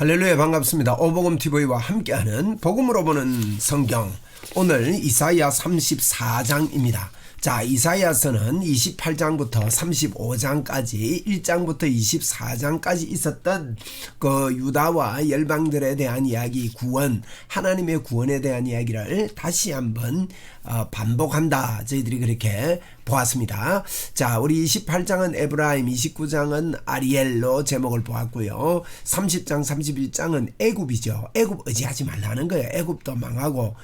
할렐루야, 반갑습니다. 오복음TV와 함께하는 복음으로 보는 성경, 오늘 이사야 34장입니다. 자, 이사야서는 28장부터 35장까지 1장부터 24장까지 있었던 그 유다와 열방들에 대한 이야기, 구원, 하나님의 구원에 대한 이야기를 다시 한번 반복한다. 저희들이 그렇게 보았습니다. 자, 우리 28장은 에브라임, 29장은 아리엘로 제목을 보았고요. 30장, 31장은 애굽이죠. 애굽 의지하지 말라는 거예요. 애굽도 망하고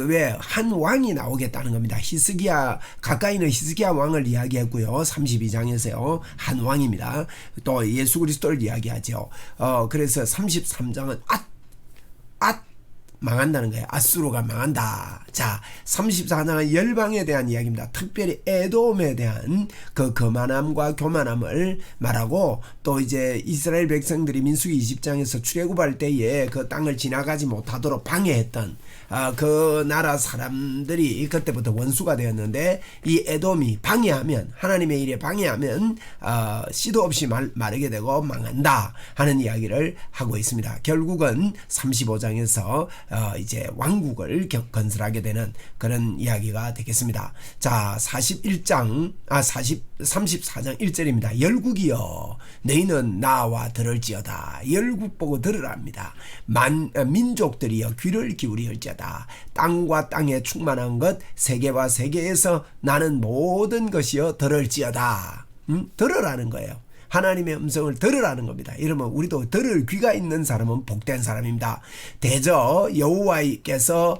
왜 한 왕이 나오겠다는 겁니다. 히스기야, 가까이 있는 히스기야 왕을 이야기했고요. 32장에서요. 한 왕입니다. 또 예수 그리스도를 이야기하죠. 그래서 33장은 망한다는 거예요. 아수르가 망한다. 자, 34장은 열방에 대한 이야기입니다. 특별히 에돔에 대한 그 거만함과 교만함을 말하고, 또 이제 이스라엘 백성들이 민수기 20장에서 출애굽할 때에 그 땅을 지나가지 못하도록 방해했던 그 나라 사람들이 그때부터 원수가 되었는데, 이 에돔이 방해하면, 하나님의 일에 방해하면 씨도 없이 마르게 되고 망한다 하는 이야기를 하고 있습니다. 결국은 35장에서 이제 왕국을 건설하게 되는 그런 이야기가 되겠습니다. 자, 34장 1절입니다. 열국이여, 너희는 나와 들을지어다. 열국 보고 들으랍니다. 민족들이여, 귀를 기울일지어다. 땅과 땅에 충만한 것, 세계와 세계에서 나는 모든 것이여 들을지어다. 들으라는 거예요. 하나님의 음성을 들으라는 겁니다. 이러면 우리도 들을 귀가 있는 사람은 복된 사람입니다. 대저 여호와께서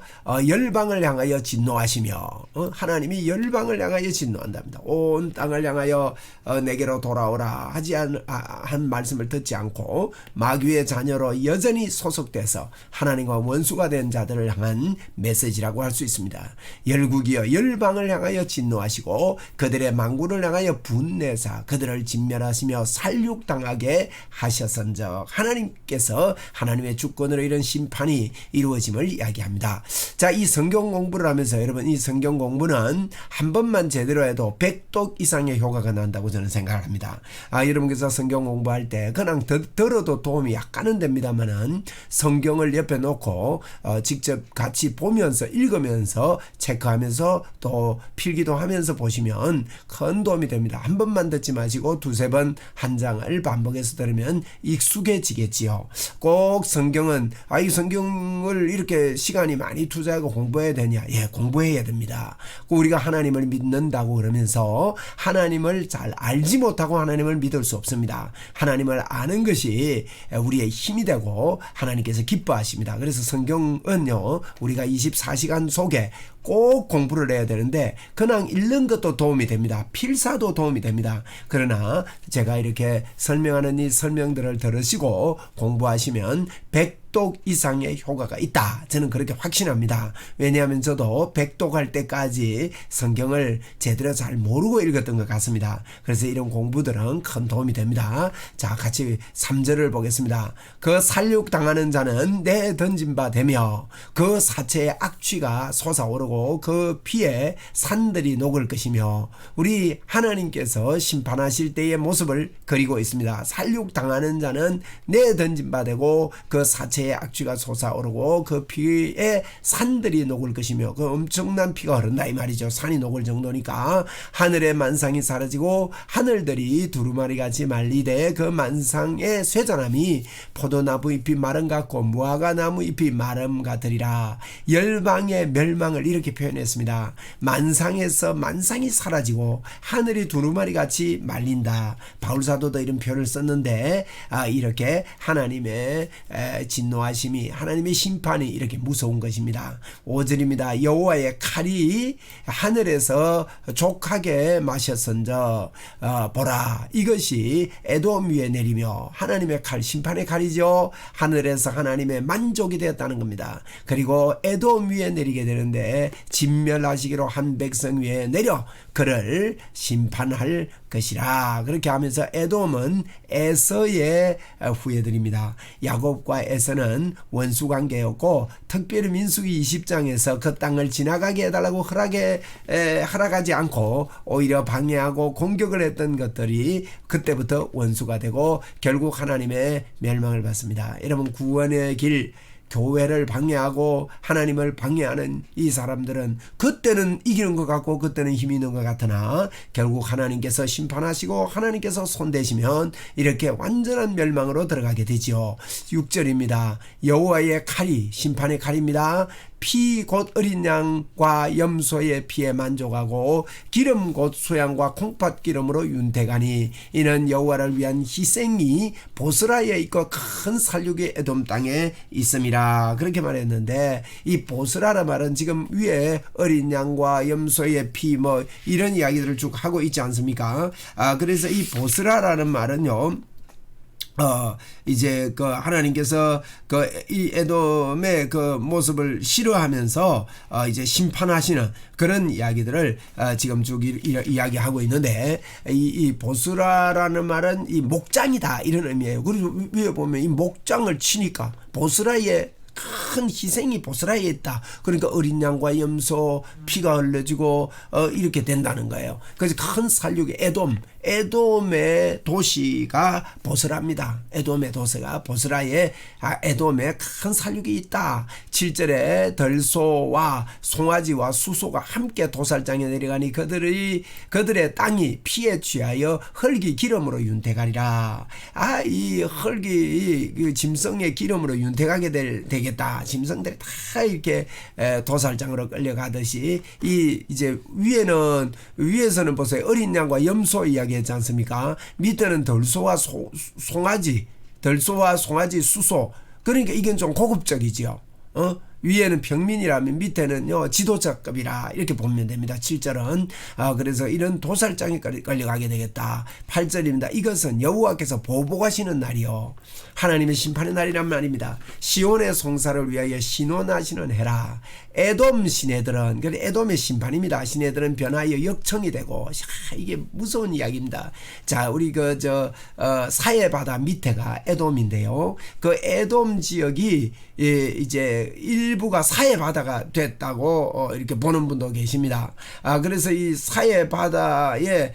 열방을 향하여 진노하시며, 하나님이 열방을 향하여 진노한답니다. 온 땅을 향하여 내게로 돌아오라 하지 한 말씀을 듣지 않고 마귀의 자녀로 여전히 소속돼서 하나님과 원수가 된 자들을 향한 메시지라고 할 수 있습니다. 열국이여, 열방을 향하여 진노하시고 그들의 망군을 향하여 분내사 그들을 진멸하시며 살육당하게 하셨은즉, 하나님께서 하나님의 주권으로 이런 심판이 이루어짐을 이야기합니다. 자, 이 성경 공부를 하면서 여러분, 이 성경 공부는 한 번만 제대로 해도 100독 이상의 효과가 난다고 저는 생각을 합니다. 여러분께서 성경 공부할 때 그냥 들어도 도움이 약간은 됩니다만은, 성경을 옆에 놓고 직접 같이 보면서 읽으면서 체크하면서 또 필기도 하면서 보시면 큰 도움이 됩니다. 한 번만 듣지 마시고 두세 번 한 장을 반복해서 들으면 익숙해지겠지요. 꼭 성경은 이 성경을 이렇게 시간이 많이 투자하고 공부해야 되냐? 예, 공부해야 됩니다. 우리가 하나님을 믿는다고 그러면서 하나님을 잘 알지 못하고 하나님을 믿을 수 없습니다. 하나님을 아는 것이 우리의 힘이 되고 하나님께서 기뻐하십니다. 그래서 성경은요, 우리가 24시간 속에 꼭 공부를 해야 되는데, 그냥 읽는 것도 도움이 됩니다. 필사도 도움이 됩니다. 그러나 제가 이렇게 설명하는 이 설명들을 들으시고 공부하시면 100독 이상의 효과가 있다. 저는 그렇게 확신합니다. 왜냐하면 저도 100독 할 때까지 성경을 제대로 잘 모르고 읽었던 것 같습니다. 그래서 이런 공부들은 큰 도움이 됩니다. 자, 같이 3절을 보겠습니다. 그 살육당하는 자는 내 던진 바 되며 그 사체의 악취가 솟아오르고 그 피에 산들이 녹을 것이며, 우리 하나님께서 심판하실 때의 모습을 그리고 있습니다. 살육당하는 자는 내 던진 바 되고 그 사체의 악취가 솟아오르고 그 피에 산들이 녹을 것이며, 그 엄청난 피가 흐른다 이 말이죠. 산이 녹을 정도니까 하늘의 만상이 사라지고 하늘들이 두루마리같이 말리되 그 만상의 쇠잔함이 포도나무 잎이 마름 같고 무화과 나무 잎이 마름 같으리라. 열방의 멸망을 이렇게 표현했습니다. 만상에서 만상이 사라지고 하늘이 두루마리같이 말린다. 바울사도도 이런 표현을 썼는데, 이렇게 하나님의 진노하심이, 하나님의 심판이 이렇게 무서운 것입니다. 5절입니다. 여호와의 칼이 하늘에서 족하게 마셨은저 보라, 이것이 에돔 위에 내리며, 하나님의 칼, 심판의 칼이죠. 하늘에서 하나님의 만족이 되었다는 겁니다. 그리고 에돔 위에 내리게 되는데, 진멸하시기로 한 백성 위에 내려 그를 심판할 것이라. 그렇게 하면서 에돔은 에서의 후예들입니다. 야곱과 에서는 그는 원수 관계였고 특별히 민수기 20장에서 그 땅을 지나가게 해달라고 허락하지 않고 오히려 방해하고 공격을 했던 것들이 그때부터 원수가 되고 결국 하나님의 멸망을 받습니다. 여러분, 구원의 길, 교회를 방해하고 하나님을 방해하는 이 사람들은 그때는 이기는 것 같고 그때는 힘이 있는 것 같으나 결국 하나님께서 심판하시고 하나님께서 손대시면 이렇게 완전한 멸망으로 들어가게 되지요. 6절입니다. 여호와의 칼이 심판의 칼입니다. 피 곧 어린 양과 염소의 피에 만족하고 기름 곧 수양과 콩팥 기름으로 윤택하니 이는 여호와를 위한 희생이 보스라에 있고 큰 살육이 에돔 땅에 있음이라. 그렇게 말했는데 이 보스라라는 말은 지금 위에 어린 양과 염소의 피 뭐 이런 이야기들을 쭉 하고 있지 않습니까? 그래서 이 보스라라는 말은요, 이제 하나님께서 이 에돔의 모습을 싫어하면서 이제 심판하시는 그런 이야기들을 지금 쭉 이야기하고 있는데, 이 보스라라는 말은 이 목장이다 이런 의미예요. 그리고 위에 보면 이 목장을 치니까 보스라의 큰 희생이 보스라에 있다. 그러니까 어린 양과 염소 피가 흘러지고 이렇게 된다는 거예요. 그래서 큰 살육이 에돔의 도시가 보스라입니다. 에돔의 도시가 보스라에 에돔에 큰 살육이 있다. 7절에 덜소와 송아지와 수소가 함께 도살장에 내려가니 그들의 땅이 피에 취하여 흙이 기름으로 윤택하리라. 이 흙이 짐승의 기름으로 윤택하게 되겠다. 짐승들이 다 이렇게 도살장으로 끌려가듯이 이제 위에서는 보세요. 어린 양과 염소 이야기 했지 않습니까? 밑에는 덜소와 송아지, 수소. 그러니까 이건 좀 고급적이지요. 위에는 평민이라면 밑에는요 지도자급이라 이렇게 보면 됩니다. 7절은 그래서 이런 도살장에 끌려가게 되겠다. 8절입니다. 이것은 여호와께서 보복하시는 날이요 하나님의 심판의 날이란 말입니다. 시온의 송사를 위하여 신원하시는 해라. 에돔 시내들은, 그래 에돔의 심판입니다. 시내들은 변하여 역청이 되고, 이게 무서운 이야기입니다. 자, 우리 사해 바다 밑에가 에돔인데요. 그 에돔 지역이 이제 일부가 사해 바다가 됐다고 이렇게 보는 분도 계십니다. 그래서 이 사해 바다에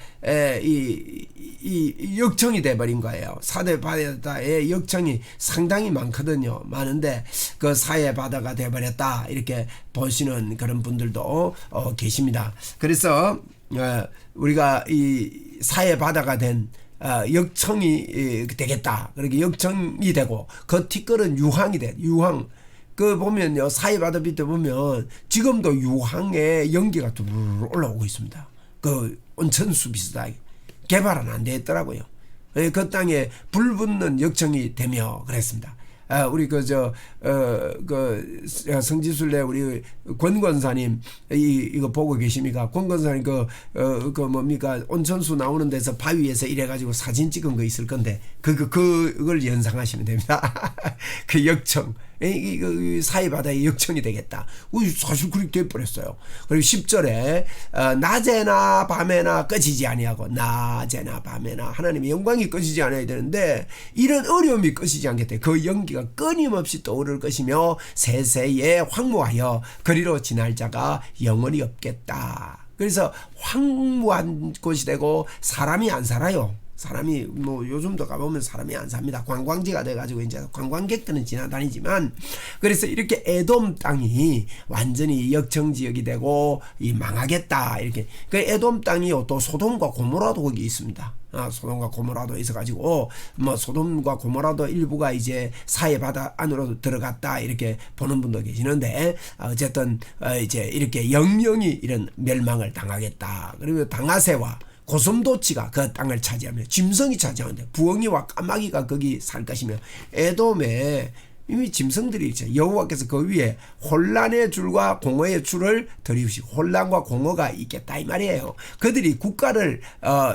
이 역청이 돼버린 거예요. 사해 바다의 역청이 상당히 많거든요. 많은데 그 사해 바다가 돼버렸다 이렇게 보시는 그런 분들도 계십니다. 그래서 우리가 이 사해 바다가 된 역청이 되겠다. 그렇게 역청이 되고 그 티끌은 유황이 돼. 유황. 보면요 사해 바다 밑에 보면 지금도 유황의 연기가 뚝 올라오고 있습니다. 온천수 비슷하게 개발은 안 됐더라고요. 그 땅에 불 붙는 역청이 되며 그랬습니다. 우리 성지순례 우리 권권사님 이거 보고 계십니까? 권권사님 뭡니까? 온천수 나오는 데서 바위에서 이래가지고 사진 찍은 거 있을 건데 그걸 연상하시면 됩니다. 그 역청. 사해 바다의 역청이 되겠다. 사실 그렇게 돼버렸어요. 그리고 10절에 낮에나 밤에나 꺼지지 아니하고, 낮에나 밤에나 하나님의 영광이 꺼지지 않아야 되는데 이런 어려움이 꺼지지 않겠대. 그 연기가 끊임없이 떠오를 것이며 세세에 황무하여 그리로 지날 자가 영원히 없겠다. 그래서 황무한 곳이 되고 사람이 안 살아요. 사람이 요즘도 가보면 사람이 안 삽니다. 관광지가 돼가지고 이제 관광객들은 지나다니지만, 그래서 이렇게 에돔 땅이 완전히 역청지역이 되고 망하겠다 이렇게. 그 에돔 땅이요 또 소돔과 고모라도 거기 있습니다. 소돔과 고모라도 있어가지고 소돔과 고모라도 일부가 이제 사해 바다 안으로 들어갔다 이렇게 보는 분도 계시는데, 어쨌든 이제 이렇게 영영이 이런 멸망을 당하겠다. 그리고 당하세와 고슴도치가 그 땅을 차지하며 짐승이 차지하는데 부엉이와 까마귀가 거기 살 것이며, 에돔에 이미 짐승들이 있죠. 여호와께서 그 위에 혼란의 줄과 공허의 줄을 들이우시고, 혼란과 공허가 있겠다 이 말이에요. 그들이 국가를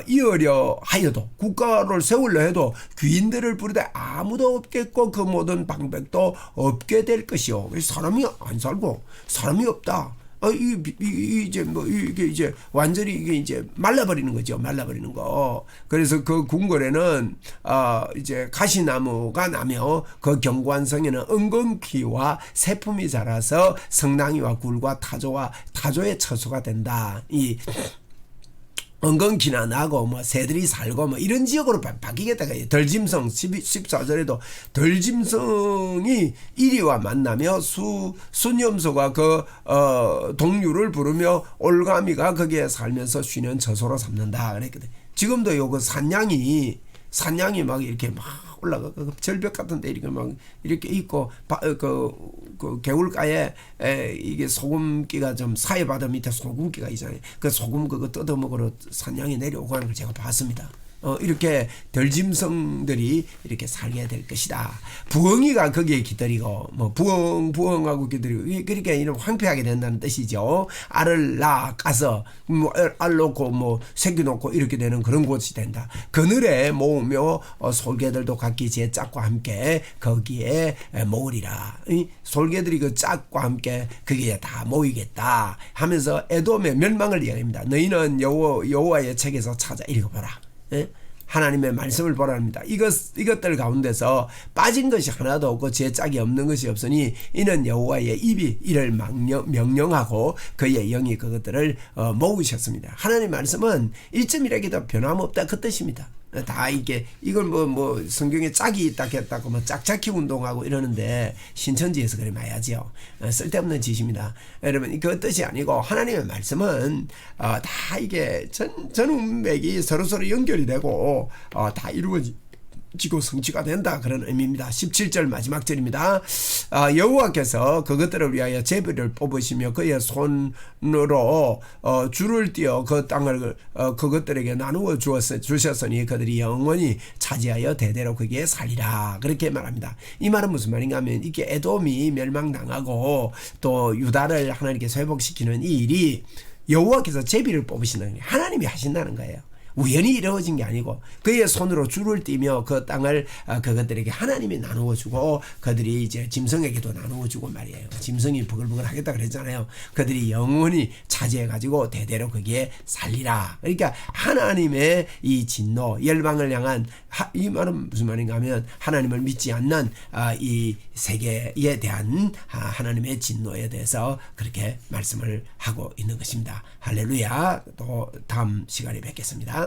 이으려 하여도, 국가를 세우려 해도 귀인들을 부르되 아무도 없겠고 그 모든 방백도 없게 될 것이요. 그래서 사람이 안 살고 사람이 없다. 이제 뭐 이게 이제 완전히 이게 이제 말라버리는 거죠. 말라버리는 거. 그래서 그 궁궐에는 이제 가시나무가 나며 그 견고한 성에는 은근키와 새품이 자라서 성낭이와 굴과 타조의 처소가 된다. 이 은근키나 나고 뭐 새들이 살고 뭐 이런 지역으로 바뀌겠다. 덜짐승 14절에도 덜짐승이 이리와 만나며 순염소가 그 동류를 부르며 올가미가 거기에 살면서 쉬는 저소로 삼는다 그랬거든. 지금도 요그 산양이 막 이렇게 막 올라가 그 절벽 같은 데 이렇게 막 이렇게 있고 그 개울가에 이게 소금기가 좀 사해바다 밑에 소금기가 있잖아요. 그 소금 그거 뜯어먹으러 산양이 내려오고 하는 걸 제가 봤습니다. 이렇게 덜짐승들이 이렇게 살게 될 것이다. 부엉이가 거기에 기다리고 뭐 부엉하고 기다리고 그러니까 이런 황폐하게 된다는 뜻이죠. 알을 낳아서 뭐 알 놓고 뭐 새끼 놓고 이렇게 되는 그런 곳이 된다. 그늘에 모으며 솔개들도 각기 제 짝과 함께 거기에 모으리라. 솔개들이 그 짝과 함께 거기에 다 모이겠다 하면서 에돔의 멸망을 이야기합니다. 너희는 여호와의 책에서 찾아 읽어보라. 예? 하나님의 말씀을 보라 합니다. 이것들 가운데서 빠진 것이 하나도 없고 제 짝이 없는 것이 없으니 이는 여호와의 입이 이를 명령하고 그의 영이 그것들을 모으셨습니다. 하나님의 말씀은 1.1에게도 변함없다 그 뜻입니다. 다 이걸 뭐 성경에 짝이 있다 했다고 뭐 짝짝이 운동하고 이러는데 신천지에서 그래 봐야지요. 쓸데없는 짓입니다. 여러분 그 뜻이 아니고 하나님의 말씀은 다 이게 전 운맥이 서로 연결이 되고 다 이루어지고 성취가 된다 그런 의미입니다. 17절 마지막 절입니다. 여호와께서 그것들을 위하여 제비를 뽑으시며 그의 손으로 줄을 띄어 그 땅을 그것들에게 나누어 주셨으니 그들이 영원히 차지하여 대대로 거기에 살리라 그렇게 말합니다. 이 말은 무슨 말인가 하면 이게 에돔이 멸망당하고 또 유다를 하나님께 회복시키는 이 일이 여호와께서 제비를 뽑으신다는 거예요. 하나님이 하신다는 거예요. 우연히 이루어진 게 아니고 그의 손으로 줄을 띄며 그 땅을 그것들에게 하나님이 나누어 주고 그들이 이제 짐승에게도 나누어 주고 말이에요. 짐승이 버글버글 하겠다 그랬잖아요. 그들이 영원히 차지해 가지고 대대로 거기에 살리라. 그러니까 하나님의 이 진노 열방을 향한 이 말은 무슨 말인가 하면 하나님을 믿지 않는 이 세계에 대한 하나님의 진노에 대해서 그렇게 말씀을 하고 있는 것입니다. 할렐루야. 또 다음 시간에 뵙겠습니다.